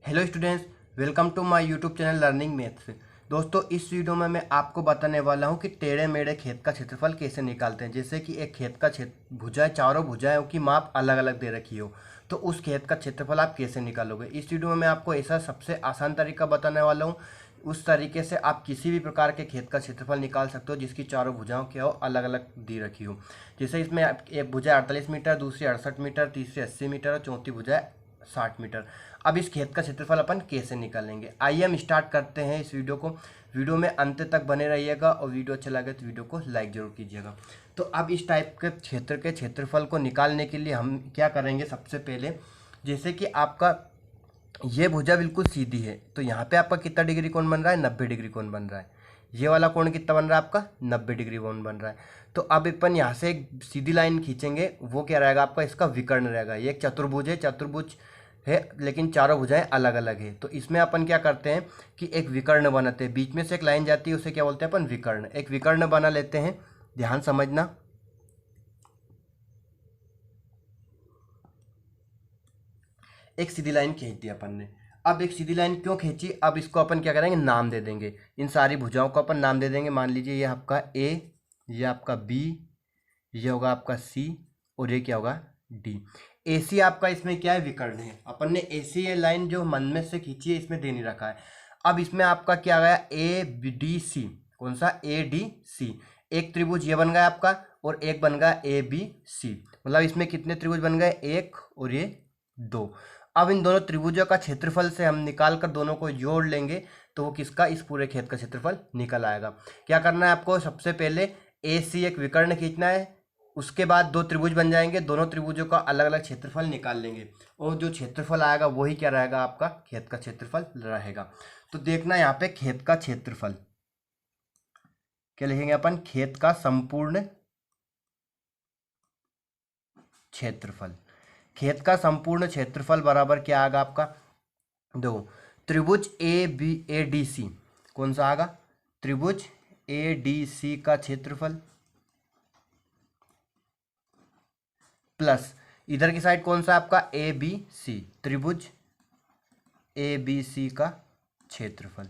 Hello students, welcome to my YouTube channel learning maths. दोस्तों, इस video में मैं आपको बताने वाला हूं कि टेढ़े मेढ़े खेत का क्षेत्रफल कैसे निकालते हैं। जैसे कि एक खेत का भुजाएं, चारों भुजाएं की माप अलग अलग दे रखी हो, तो उस खेत का क्षेत्रफल आप कैसे निकालोगे। इस वीडियो में मैं आपको ऐसा सबसे आसान तरीका बताने वाला हूँ। उस तरीके से आप किसी भी प्रकार के खेत का क्षेत्रफल निकाल सकते हो जिसकी चारों भुजाओं क्या हो अलग अलग दी रखी हो। जैसे इसमें एक भुजा 48 मीटर, दूसरी 68 मीटर, तीसरी 80 मीटर और चौथी भुजा 60 मीटर। अब इस खेत का क्षेत्रफल अपन कैसे निकालेंगे, आइए हम स्टार्ट करते हैं इस वीडियो को। वीडियो में अंत तक बने रहिएगा और वीडियो अच्छा लगे तो वीडियो को लाइक जरूर कीजिएगा। तो अब इस टाइप के क्षेत्र के क्षेत्रफल को निकालने के लिए हम क्या करेंगे, सबसे पहले जैसे कि आपका ये भुजा बिल्कुल सीधी है, तो यहाँ पे आपका कितना डिग्री कोण बन रहा है, 90 डिग्री कोण बन रहा है। ये वाला कोण कितना बन रहा है आपका, 90 डिग्री कोण बन रहा है। तो अब अपन यहाँ से एक सीधी लाइन खींचेंगे, वो क्या रहेगा आपका, इसका विकर्ण रहेगा। ये एक चतुर्भुज है, चतुर्भुज है लेकिन चारों भुजाएं अलग अलग है। तो इसमें अपन क्या करते हैं कि एक विकर्ण बनाते हैं, बीच में से एक लाइन जाती है, उसे क्या बोलते हैं अपन, विकर्ण। एक विकर्ण बना लेते हैं, ध्यान समझना। एक सीधी लाइन खींच दी अपन ने। अब एक सीधी लाइन क्यों खींची, अब इसको अपन क्या करेंगे, नाम दे देंगे। इन सारी भुजाओं को अपन नाम दे देंगे। मान लीजिए ये आपका ए, ये आपका बी, ये होगा आपका सी और ये क्या होगा, डी। ए सी आपका इसमें क्या है, विकर्ण है। अपन ने ए सी ये लाइन जो मन में से खींची है इसमें दे नहीं रखा है। अब इसमें आपका क्या गया, ए डी सी। कौन सा, ए डी सी। एक त्रिभुज ये बन गया आपका और एक बन गया ए बी सी। मतलब इसमें कितने त्रिभुज बन गए, एक और ये दो। अब इन दोनों त्रिभुजों का क्षेत्रफल से हम निकाल कर दोनों को जोड़ लेंगे तो वो किसका, इस पूरे खेत का क्षेत्रफल निकल आएगा। क्या करना है आपको, सबसे पहले ए सी एक विकर्ण खींचना है, उसके बाद दो त्रिभुज बन जाएंगे, दोनों त्रिभुजों का अलग अलग क्षेत्रफल निकाल लेंगे और जो क्षेत्रफल आएगा वही क्या रहेगा, आपका खेत का क्षेत्रफल रहेगा। तो देखना यहाँ पे खेत का क्षेत्रफल क्या लिखेंगे अपन, खेत का संपूर्ण क्षेत्रफल। खेत का संपूर्ण क्षेत्रफल बराबर क्या आएगा आपका, दो त्रिभुज ए डी सी। कौन सा आएगा, त्रिभुज ए डी सी का क्षेत्रफल प्लस इधर की साइड कौन सा आपका, ए बी सी, त्रिभुज ए बी सी का क्षेत्रफल।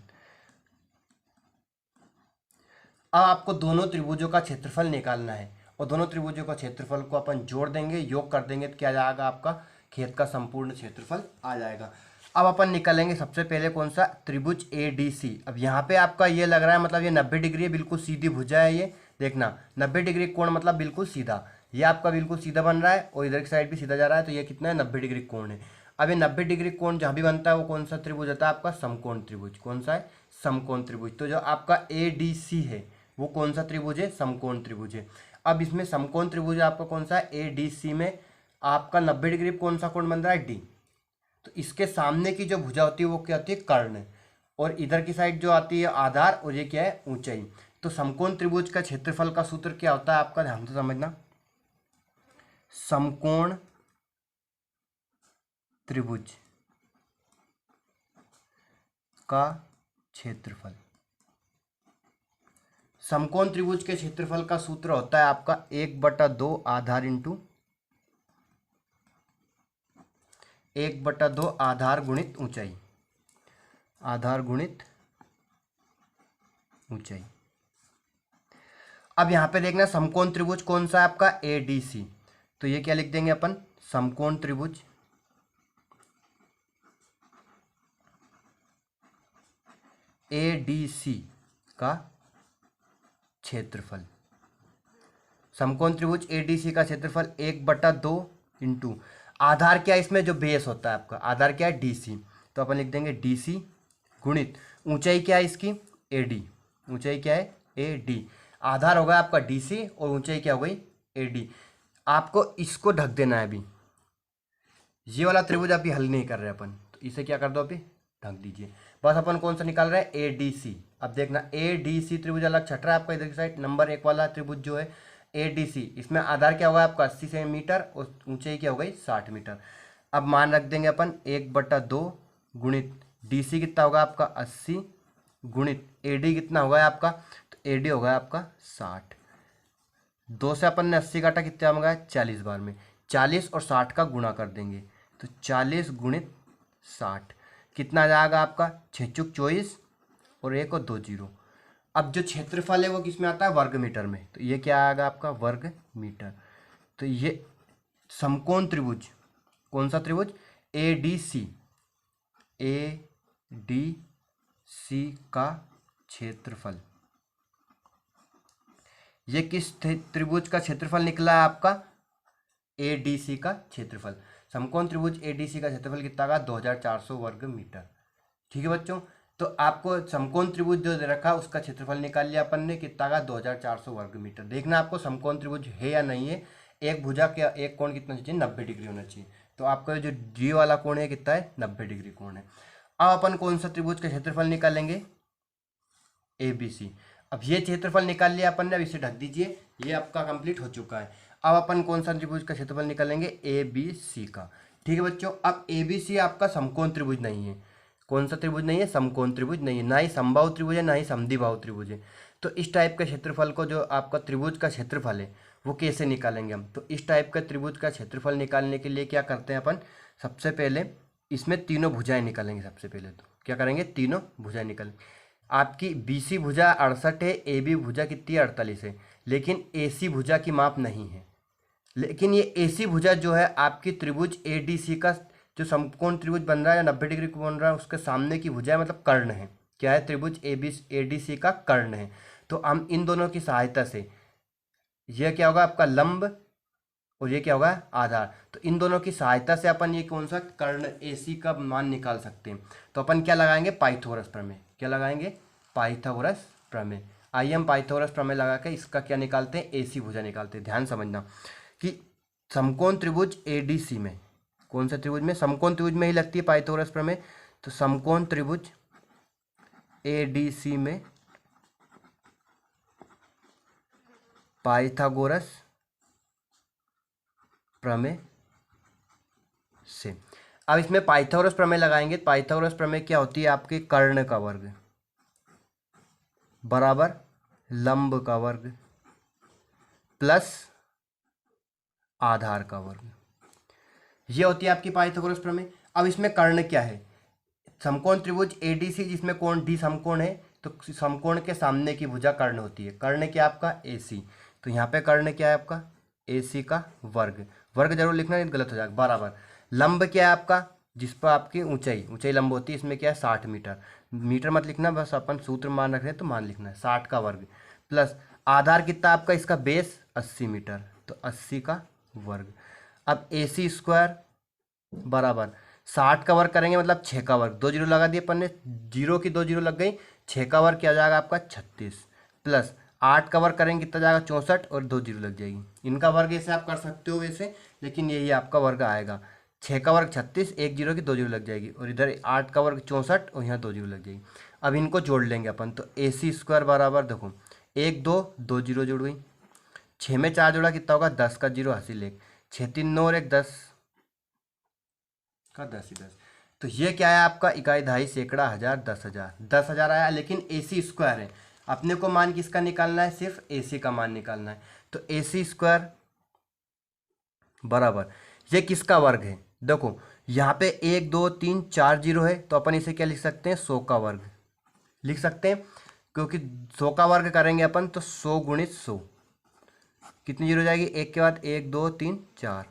अब आपको दोनों त्रिभुजों का क्षेत्रफल निकालना है और दोनों त्रिभुजों का क्षेत्रफल को अपन जोड़ देंगे, योग कर देंगे तो क्या जाएगा, आपका खेत का संपूर्ण क्षेत्रफल आ जाएगा। अब अपन निकालेंगे सबसे पहले कौन सा, त्रिभुज ए डी सी। अब यहाँ पे आपका ये लग रहा है, मतलब ये 90 डिग्री है, बिल्कुल सीधी भुजा है। ये देखना 90 डिग्री कोण मतलब बिल्कुल सीधा, ये आपका बिल्कुल सीधा बन रहा है और इधर की साइड भी सीधा जा रहा है, तो ये कितना है, 90 डिग्री कोण है। अब ये 90 डिग्री कोण जहाँ भी बनता है वो कौन सा त्रिभुज होता है आपका, समकोण त्रिभुज। कौन सा है, समकोण त्रिभुज। तो जो आपका ए डी सी है वो कौन सा त्रिभुज है, समकोण त्रिभुज है। अब इसमें समकोण त्रिभुज आपका कौन सा है, ए डी सी में आपका 90 डिग्री कौन सा कोण बन रहा है, डी। तो इसके सामने की जो भुजा होती है वो क्या होती है, कर्ण, और इधर की साइड जो आती है आधार, और ये क्या है, ऊंचाई। तो समकोण त्रिभुज का क्षेत्रफल का सूत्र क्या होता है आपका, ध्यान से समझना। समकोण त्रिभुज का क्षेत्रफल, समकोण त्रिभुज के क्षेत्रफल का सूत्र होता है आपका 1/2 आधार इंटू 1/2 आधार गुणित ऊंचाई, आधार गुणित ऊंचाई। अब यहां पे देखना समकोण त्रिभुज कौन सा है आपका, ए डी सी। तो ये क्या लिख देंगे अपन, समकोण त्रिभुज ए डी सी का क्षेत्रफल। समकोण त्रिभुज ए डी सी का क्षेत्रफल 1/2 इंटू आधार क्या है, इसमें जो बेस होता है आपका, आधार क्या है, डी सी। तो अपन लिख देंगे डी सी गुणित ऊंचाई क्या है इसकी, ए डी। ऊंचाई क्या है, ए डी। आधार होगा आपका डी सी और ऊंचाई क्या हो गई, ए डी। आपको इसको ढक देना है अभी, ये वाला त्रिभुज अभी हल नहीं कर रहे अपन, तो इसे क्या कर दो, अभी ढक दीजिए। बस अपन कौन सा निकाल रहे हैं, ए डी सी। अब देखना ए डी सी त्रिभुज अलग छट रहा है आपका, इधर की साइड नंबर 1 वाला त्रिभुज जो है ए डी सी, इसमें आधार क्या होगा आपका 80 सेंटीमीटर और ऊंचाई क्या हो गई 60 मीटर। अब मान रख देंगे अपन 1/2 गुणित डी सी कितना होगा आपका 80 गुणित ए डी कितना होगा आपका, तो ए डी होगा आपका 60। 2 से अपन ने 80 काटा, कितना मंगाया 40 बार में, 40 और 60 का गुणा कर देंगे तो 40 गुणित 60। कितना आ जाएगा आपका 6 चुक 24 और 1 और 2 जीरो। अब जो क्षेत्रफल है वो किस में आता है, वर्ग मीटर में, तो ये क्या आएगा आपका वर्ग मीटर। तो ये समकोण त्रिभुज, कौन सा त्रिभुज, ए डी सी का क्षेत्रफल, ये किस त्रिभुज का क्षेत्रफल निकला है आपका, एडीसी का क्षेत्रफल। समकोण त्रिभुज एडीसी का क्षेत्रफल कितना का 2400 वर्ग मीटर। ठीक है बच्चों, तो आपको समकोण त्रिभुज जो दे रखा है उसका क्षेत्रफल निकाल लिया अपन ने, कितना का 2400 वर्ग मीटर। देखना आपको समकोण त्रिभुज है या नहीं है, एक भुजा के एक कोण कितना चाहिए, 90 डिग्री होना चाहिए। तो आपका जो डी वाला कोण है कितना है, 90 डिग्री कोण है। अब अपन कौन सा त्रिभुज का क्षेत्रफल निकालेंगे, ABC। अब ये क्षेत्रफल निकाल लिया अपन ने, अब इसे ढक दीजिए, ये आपका कंप्लीट हो चुका है। अब अपन कौन सा त्रिभुज का क्षेत्रफल निकालेंगे, ABC का। ठीक है बच्चों, अब ABC आपका समकोण त्रिभुज नहीं है। कौन सा त्रिभुज नहीं है, समकोण त्रिभुज नहीं है, ना ही समबाहु त्रिभुज है ना ही समद्विबाहु त्रिभुज है। तो इस टाइप के क्षेत्रफल को, जो आपका त्रिभुज का क्षेत्रफल है, वो कैसे निकालेंगे हम, तो इस टाइप का त्रिभुज का क्षेत्रफल निकालने के लिए क्या करते हैं अपन, सबसे पहले इसमें तीनों भुजाएं निकालेंगे। सबसे पहले तो क्या करेंगे, तीनों भुजाएं निकालेंगे। आपकी BC भुजा 68 है, AB भुजा कितनी है, 48 है, लेकिन AC भुजा की माप नहीं है। लेकिन ये AC भुजा जो है आपकी त्रिभुज ADC का जो समकोण त्रिभुज बन रहा है, 90 डिग्री को बन रहा है, उसके सामने की भुजा है, मतलब कर्ण है। क्या है, त्रिभुज ADC का कर्ण है। तो हम इन दोनों की सहायता से, यह क्या होगा आपका लंब और ये क्या होगा आधार, तो इन दोनों की सहायता से अपन ये कौन सा कर्ण AC का मान निकाल सकते हैं। तो अपन क्या लगाएंगे, पाइथागोरस प्रमेय। क्या लगाएंगे, पाइथागोरस प्रमेय। आइए हम पाइथागोरस प्रमेय लगा के इसका क्या निकालते हैं, AC भुजा निकालते हैं। ध्यान समझना कि समकोण त्रिभुज ADC में, कौन सा त्रिभुज में, समकोण त्रिभुज में ही लगती है पाइथागोरस प्रमेय। तो समकोण त्रिभुज ADC में पाइथागोरस प्रमेय से, अब इसमें पाइथागोरस प्रमेय लगाएंगे। पाइथागोरस प्रमेय क्या होती है, आपके कर्ण का वर्ग बराबर लंब का वर्ग प्लस आधार का वर्ग, ये होती है आपकी पाइथागोरस प्रमेय। अब इसमें कर्ण क्या है, समकोण त्रिभुज ADC जिसमें कोण D समकोण है, तो समकोण के सामने की भुजा कर्ण होती है। कर्ण क्या आपका AC, तो यहाँ पे कर्ण क्या है आपका AC का वर्ग, वर्ग जरूर लिखना नहीं गलत हो जाएगा, बराबर लंब क्या है आपका, जिस पर आपकी ऊंचाई लंब होती है, इसमें क्या है 60 मीटर, मीटर मत लिखना, बस अपन सूत्र मान रख रहे हैं तो मान लिखना है 60 का वर्ग, प्लस आधार कितना आपका, इसका बेस 80 मीटर, तो 80 का वर्ग। अब AC स्क्वायर बराबर 60 का वर्ग करेंगे मतलब 6 का वर्ग, 2 जीरो लगा दिए अपन ने, जीरो की 2 जीरो लग गई, 6 का वर्ग क्या जाएगा आपका 36, प्लस 8 का वर्ग करेंगे कितना जाएगा 64 और 2 जीरो लग जाएगी। इनका वर्ग ऐसे आप कर सकते हो वैसे, लेकिन यही आपका वर्ग आएगा। 6 का वर्ग 36, 1 जीरो की 2 जीरो लग जाएगी, और इधर 8 का वर्ग 64 और यहाँ 2 जीरो लग जाएगी। अब इनको जोड़ लेंगे अपन, तो AC स्क्वायर बराबर देखो 1 2 जीरो जुड़ गई, 6 में 4 जोड़ा कितना होगा 10 का जीरो हासिल 1, 6 3 9 और 1 10 का 10 ही 10। तो ये क्या है आपका इकाई दहाई सैकड़ा हज़ार 10,000 आया, लेकिन AC स्क्वायर है। अपने को मान किसका निकालना है, सिर्फ AC का मान निकालना है। तो AC स्क्वायर बराबर ये किसका वर्ग है, देखो यहाँ पे 1 2 3 4 जीरो है, तो अपन इसे क्या लिख सकते हैं 100 का वर्ग लिख सकते हैं, क्योंकि 100 का वर्ग करेंगे अपन तो 100 गुणित 100 कितनी जीरो जाएगी, एक के बाद 1 2 3 4,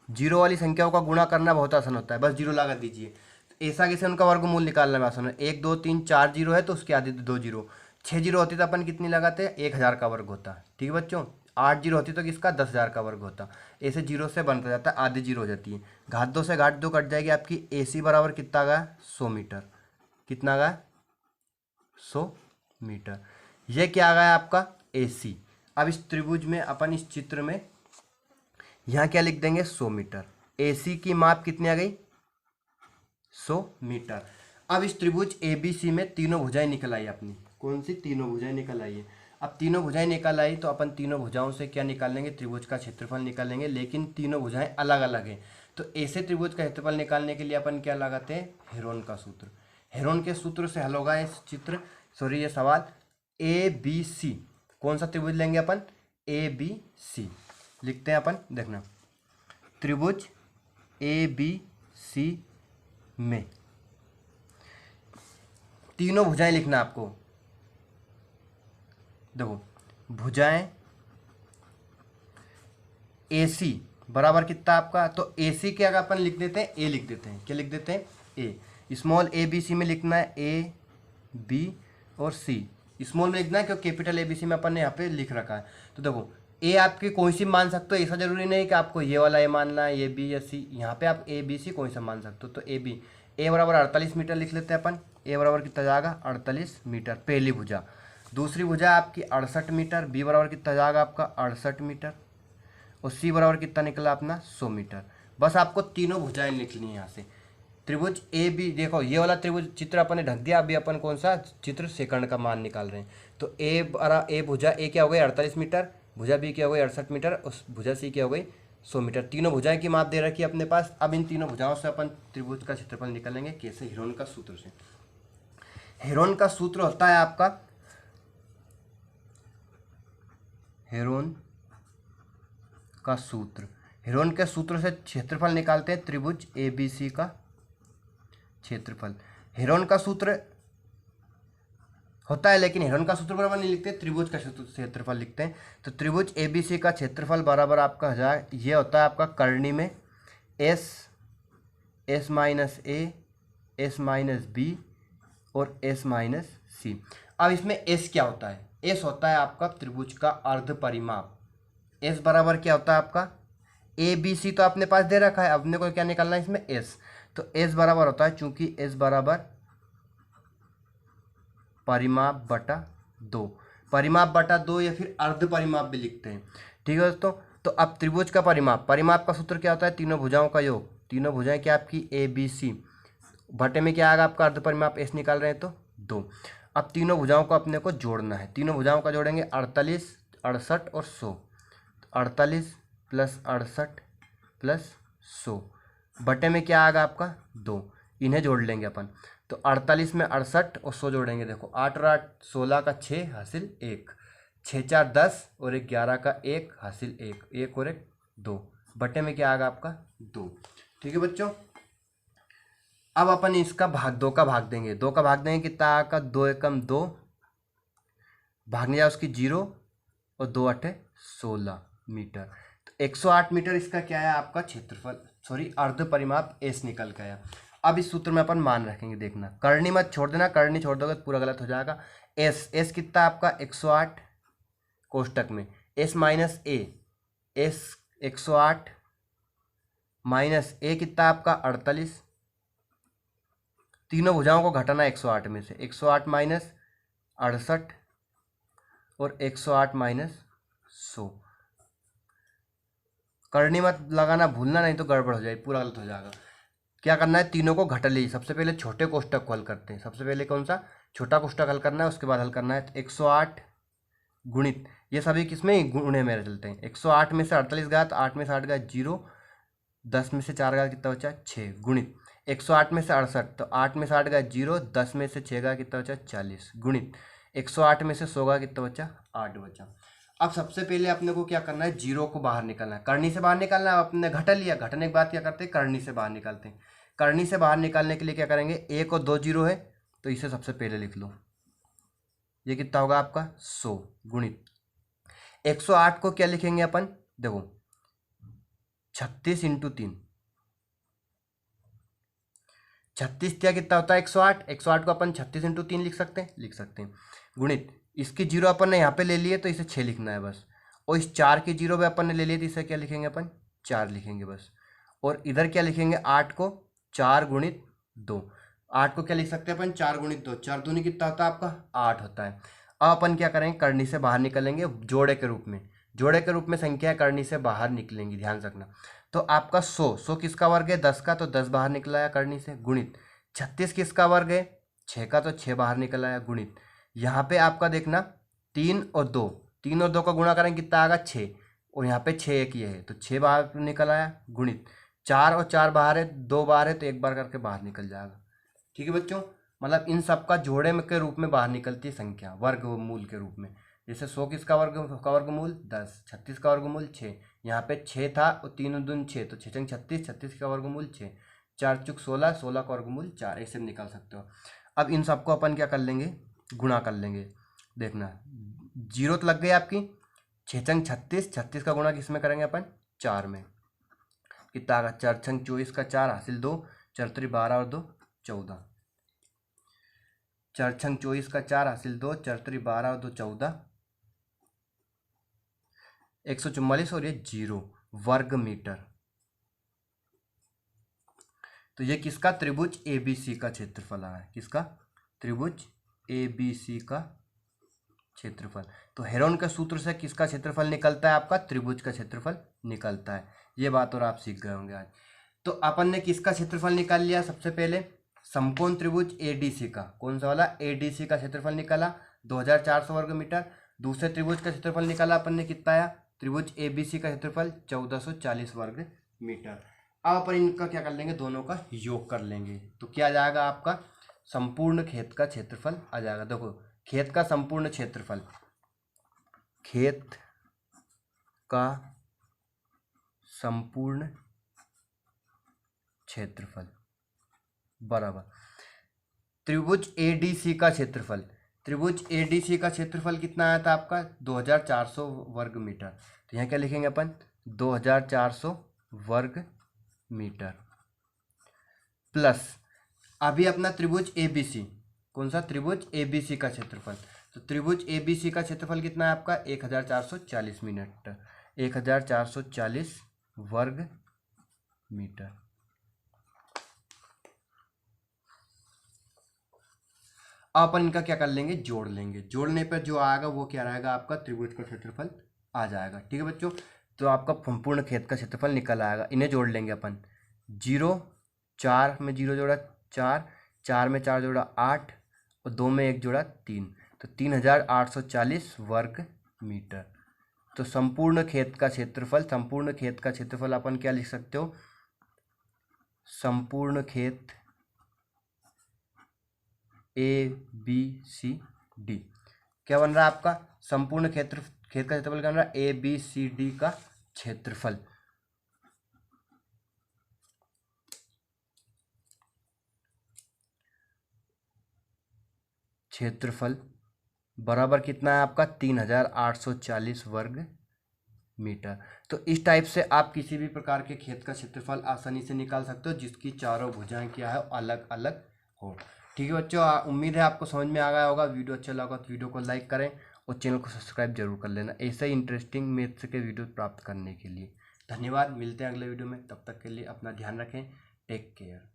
जीरो वाली संख्याओं का गुणा करना बहुत आसान होता है, बस जीरो लगा दीजिए। तो ऐसा कैसे उनका वर्गमूल निकालना है आसान है, 1 2 3 4 जीरो है तो उसके आधे 2 जीरो, 6 जीरो होती तो अपन कितनी लगाते हैं 1000 का वर्ग होता। ठीक है बच्चों, 8 जीरो होती तो किसका 10,000 का वर्ग होता। ऐसे जीरो से बनता जाता है, आधी जीरो हो जाती है, घात 2 से घात 2 कट जाएगी आपकी। AC बराबर कितना गया 100 मीटर, कितना गया 100 मीटर, ये क्या आ गया आपका AC। अब इस त्रिभुज में अपन इस चित्र में यहाँ क्या लिख देंगे 100 मीटर, AC की माप कितनी आ गई 100 मीटर। अब इस त्रिभुज ABC में तीनों भुजाएं निकल आई अपनी, कौन सी तीनों भुजाएं निकल आई है। अब तीनों भुजाएं निकल आई तो अपन तीनों भुजाओं से क्या निकालेंगे, त्रिभुज का क्षेत्रफल निकालेंगे, लेकिन तीनों भुजाएं अलग अलग हैं। तो ऐसे त्रिभुज का क्षेत्रफल निकालने के लिए अपन क्या लगाते हैं, हेरोन का सूत्र। हेरोन के सूत्र से हल होगा इस चित्र, सॉरी ये सवाल। ABC कौन सा त्रिभुज लेंगे अपन, ABC लिखते हैं अपन, देखना त्रिभुज ABC में तीनों भुजाएं लिखना आपको। देखो भुजाएं AC बराबर कितना आपका, तो AC के अगर अपन लिख देते हैं A लिख देते हैं, क्या लिख देते हैं A। स्मॉल ABC में लिखना है AB और C स्मॉल में लिखना है, क्योंकि कैपिटल ABC में अपन ने यहाँ पे लिख रखा है। तो देखो A आपकी कोई सी मान सकते हो, ऐसा जरूरी नहीं कि आपको ये वाला A मानना है, ये B या C, यहाँ पे आप ABC कोई सा मान सकते हो। तो AB A बराबर 48 मीटर लिख लेते हैं अपन। A बराबर कितना जाएगा 48 मीटर पहली भुजा। दूसरी भुजा आपकी 68 मीटर, B बराबर कितना जाएगा आपका 68 मीटर, और C बराबर कितना निकला अपना 100 मीटर। बस आपको तीनों भुजाएं लिखनी है यहाँ से। त्रिभुज AB, देखो ये वाला त्रिभुज चित्र अपन ने ढक दिया, अभी अपन कौन सा चित्र सेकंड का मान निकाल रहे हैं। तो A भुजा A क्या हो गई 48 मीटर, भुजा B क्या हो गई 68 मीटर, और भुजा C क्या हो गई 100 मीटर। तीनों भुजाएं की माप दे रखी है अपने पास। अब इन तीनों भुजाओं से अपन त्रिभुज का क्षेत्रफल निकालेंगे। कैसे? हेरोन का सूत्र से। हेरोन का सूत्र होता है आपका, हेरोन का सूत्र, हेरोन के सूत्र से क्षेत्रफल निकालते हैं त्रिभुज ABC का क्षेत्रफल। हेरोन का सूत्र होता है, लेकिन हेरोन का सूत्र बराबर नहीं लिखते, त्रिभुज का क्षेत्रफल लिखते हैं। तो त्रिभुज ABC का क्षेत्रफल बराबर आपका 1000, ये होता है आपका करनी में S minus A, S minus B और S माइनस C। अब इसमें S क्या होता है? S होता है आपका त्रिभुज का अर्ध परिमाप। S बराबर क्या होता है आपका ABC, तो अपने पास दे रखा है, अपने को क्या निकालना है इसमें S। तो S बराबर होता है, चूंकि S बराबर परिमाप बटा 2, परिमाप बटा 2 या फिर अर्ध परिमाप भी लिखते हैं। ठीक है दोस्तों। तो अब त्रिभुज का परिमाप, परिमाप का सूत्र क्या होता है? तीनों भुजाओं का योग। तीनों भुजाएं क्या आपकी ABC, बटे में क्या आएगा आपका अर्ध परिमाप S निकाल रहे हैं तो 2। अब तीनों भुजाओं को अपने को जोड़ना है। तीनों भुजाओं का जोड़ेंगे 48, 68 और 100। 48 प्लस 68 प्लस 100 बटे में क्या आएगा आपका 2। इन्हें जोड़ लेंगे अपन। तो 48 में 68 और 100 जोड़ेंगे। देखो 8 और 8 16 का 6 हासिल 1, 6 4 10 और 1 11 का 1 हासिल 1, 1 और 1 2 बटे में क्या आएगा आपका 2। ठीक है बच्चों। अब अपन इसका भाग 2 का भाग देंगे। 2 का भाग देंगे कितना आएगा 2 एकम 2, भागने जाए उसकी 0 और 2 8 16 मीटर। तो 108 मीटर इसका क्या है आपका क्षेत्रफल, सॉरी अर्ध परिमाप S निकल गया। अब इस सूत्र में अपन मान रखेंगे, देखना करनी मत छोड़ देना, करनी छोड़ दोगे तो पूरा गलत हो जाएगा। S कितना आपका 108 कोष्टक में S minus A, S 108 minus A कितना आपका 48। तीनों भुजाओं को घटाना 108 में से, 108 माइनस 68 और 108 माइनस 100। करनी मत लगाना भूलना, नहीं तो गड़बड़ हो जाए, पूरा गलत हो जाएगा। क्या करना है? तीनों को घटा लीजिए। सबसे पहले छोटे कोष्टक को हल करते हैं। सबसे पहले कौन सा छोटा कोष्टक हल करना है, उसके बाद हल करना है 108 गुणित, ये सभी किसमें गुणे में चलते हैं। 108 में से 48 गया तो 8 में से 8 गया 0, 10 में से 4 गया कितना बचा 6 गुणित 108 में से 68, तो 8 में से 8 गया 0, 10 में से 6 गया कितना बचा 40 गुणित 108 में से 100 गया कितना बचा 8 बचा। अब सबसे पहले अपने को क्या करना है, 0 को बाहर निकालना है, करनी से बाहर निकालना है। अपने घटा लिया, घटने के बाद क्या करते हैं करनी से बाहर निकालते हैं। करनी से बाहर निकालने के लिए क्या करेंगे, 1 और 2 0 है तो इसे सबसे पहले लिख लो। ये कितना होगा आपका 100 गुणित 108 को क्या लिखेंगे अपन, देखो 36 इंटू 3, 36 क्या कितना होता है 108, 108 को अपन 36 इंटू 3 लिख सकते हैं, गुणित इसकी 0 अपन ने यहाँ पे ले लिए तो इसे 6 लिखना है बस, और इस 4 की 0 पे अपन ने ले लिए तो इसे क्या लिखेंगे अपन 4 लिखेंगे बस। और इधर क्या लिखेंगे 8 को 4 गुणित 2, 8 को क्या लिख सकते हैं अपन 4 गुणित 2, 4 दूनी कितना होता है आपका 8 होता है। अब अपन क्या करेंगे करनी से बाहर निकलेंगे जोड़े के रूप में, जोड़े के रूप में संख्या करनी से बाहर निकलेंगी, ध्यान रखना। तो आपका 100 किसका वर्ग है 10 का, तो 10 बाहर निकला है करनी से, गुणित 36 किसका वर्ग है 6 का, तो 6 बाहर निकला है, गुणित यहाँ पे आपका देखना 3 और 2, 3 और 2 का गुणा करेंगे कितना आएगा 6, और यहाँ पे 6 एक ये है तो 6 बाहर निकल आया, गुणित 4 और 4 बाहर है, 2 बाहर है तो एक बार करके बाहर निकल जाएगा। ठीक है बच्चों, मतलब इन सब का जोड़े में के रूप में बाहर निकलती है संख्या वर्गमूल के रूप में। जैसे 100 किसका वर्गमूल 10, 36 का वर्गमूल 6, यहाँ पे 6 था और 3 दून 6 तो 6 6 36, 36 का वर्गमूल 6, 4 चुक 16, 16 का वर्गमूल 4, ऐसे निकाल सकते हो। अब इन सबको अपन क्या कर लेंगे, गुणा कर लेंगे। देखना 0 तो लग गई आपकी, 6 छंग 36, 36 का गुणा किस में करेंगे अपन, 4 में। कितना आगा, 4 छंग 24 का 4 हासिल 2, 4 त्रि 12 और 2 14, 4 छंग 24 का 4 हासिल 2, 4 त्रि 12 और 2 14, 144 और ये 0 वर्ग मीटर। तो ये किसका, त्रिभुज एबीसी का क्षेत्रफल है, किसका, त्रिभुज एबीसी का क्षेत्रफल। तो हेरोन के सूत्र से किसका क्षेत्रफल निकलता है, आपका त्रिभुज का क्षेत्रफल निकलता है। ये बात और आप सीख गए होंगे आज। तो अपन ने किसका क्षेत्रफल निकाल लिया, सबसे पहले समकोण त्रिभुज एडीसी का, कौन सा वाला, एडीसी का क्षेत्रफल निकाला 2400 वर्ग मीटर। दूसरे त्रिभुज का क्षेत्रफल निकाला अपन ने, कितना आया, त्रिभुज एबीसी का क्षेत्रफल 1440 वर्ग मीटर। अब अपन इनका क्या कर लेंगे, दोनों का योग कर लेंगे। तो क्या आ जाएगा आपका, संपूर्ण खेत का क्षेत्रफल आ जाएगा। देखो खेत का संपूर्ण क्षेत्रफल, खेत का संपूर्ण क्षेत्रफल बराबर त्रिभुज एडीसी का क्षेत्रफल। त्रिभुज एडीसी का क्षेत्रफल कितना आया था आपका, 2400 वर्ग मीटर। तो यहाँ क्या लिखेंगे अपन, 2400 वर्ग मीटर प्लस अभी अपना त्रिभुज एबीसी, कौन सा, त्रिभुज एबीसी का क्षेत्रफल। तो त्रिभुज एबीसी का क्षेत्रफल कितना है आपका, 1440 मीटर, 1440 वर्ग मीटर। अपन इनका क्या कर लेंगे, जोड़ लेंगे। जोड़ने पर जो आएगा वो क्या रहेगा, आपका त्रिभुज का क्षेत्रफल आ जाएगा। ठीक है बच्चों, तो आपका संपूर्ण खेत का क्षेत्रफल निकल आएगा। इन्हें जोड़ लेंगे अपन, 0 4 में 0 जोड़ा 4, 4 में 4 जोड़ा 8 और 2 में 1 जोड़ा 3, तो 3840 वर्ग मीटर। तो संपूर्ण खेत का क्षेत्रफल, संपूर्ण खेत का क्षेत्रफल अपन क्या लिख सकते हो, संपूर्ण खेत ABCD क्या बन रहा है आपका, संपूर्ण खेत का क्षेत्रफल क्या बन रहा है, ABCD का क्षेत्रफल। क्षेत्रफल बराबर कितना है आपका, 3840 वर्ग मीटर। तो इस टाइप से आप किसी भी प्रकार के खेत का क्षेत्रफल आसानी से निकाल सकते हो जिसकी चारों भुजाएं क्या है, अलग अलग हो। ठीक है बच्चों, उम्मीद है आपको समझ में आ गया होगा। वीडियो अच्छा लगा तो वीडियो को लाइक करें और चैनल को सब्सक्राइब जरूर कर लेना, ऐसे ही इंटरेस्टिंग मैथ्स के वीडियो प्राप्त करने के लिए। धन्यवाद, मिलते हैं अगले वीडियो में, तब तक के लिए अपना ध्यान रखें, टेक केयर।